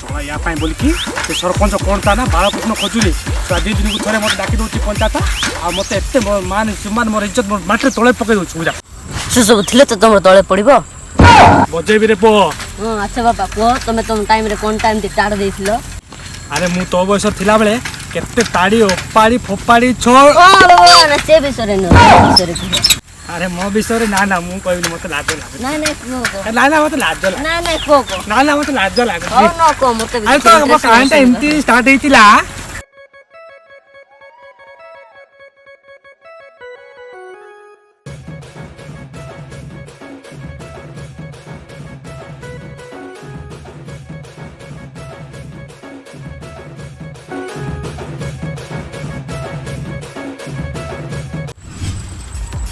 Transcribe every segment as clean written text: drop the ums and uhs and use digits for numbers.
शला या बोल कि सरपंच कौन था ना बालकृष्ण खजुरी दी दिन को थे मत डाक दूसरी पंचायत आ मत एत मान सम्मान मोर इज्जत मोर माटी तले पकई दूँ बुझा से सब थिले तो तुम तले पड़ो बजेबी रे पो अच्छा बापा कह तुम तुम टाइम रे कौन टाइम टाड़ देथिलो अरे मु तो बयस थिला बेले केते ताड़ी ओपाड़ी फोपाड़ी छोड़ ना से विषय न विषय अरे मो विषय ना ना मु कहबिनी मते लाज लागे ना ना ना ना मते लाज लागे ना ना को ना ना मते लाज लागे ओ न को मते अरे तो मो कांटा एमती स्टार्ट हेतिला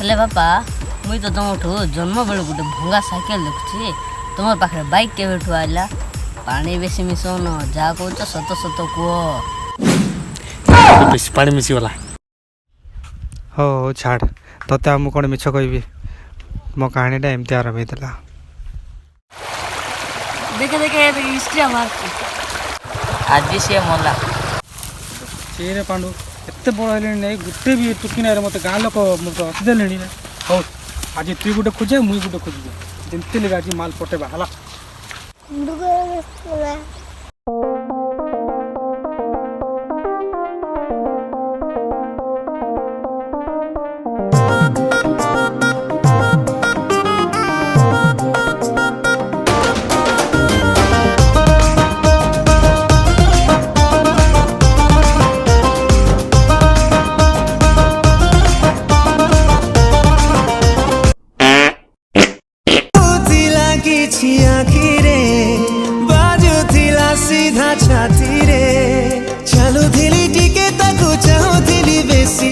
हेले बापा मुई तो तुमठू जन्म बेलू गोटे भंगा साइकेल देखुची तुम पाखे बाइक केवेठू आइला पानी बेसी मिसौन जहाँ कह सत सत कह बेसी पानी मिसी गला हो छाड़ तते मु कोन मिछ कहबी मो कहानीटा एमती आरंभ होइतला देखे देखे हिस्ट्री मार आज से मला रे पांडु एत बड़ हेले नहीं गोटे भी टुकी ना मत गाँ लोक अति देले हो आज तु गोटे खोजे मुई गोटे खोजबी जमती लगे आज माल पटेबा हला सीधा छाती रे चलू थिली टिके ताकू चाहू थिली बेसी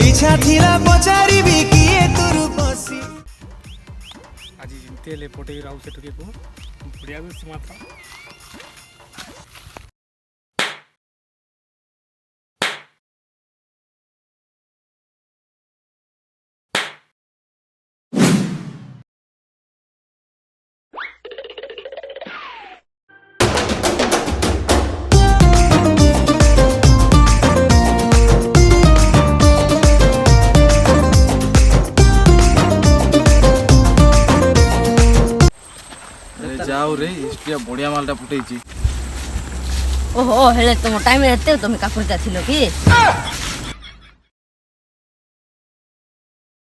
इच्छा थिला पचारी भी किए तुरु बसी आज जिमते ले पोटे राउ से टके को बढ़िया भी मात्रा जाओ रे हिस्ट्रिया बढ़िया मालटा फुटेची ओहो हेले तुम टाइम एते तुम काकुरता थिलो कि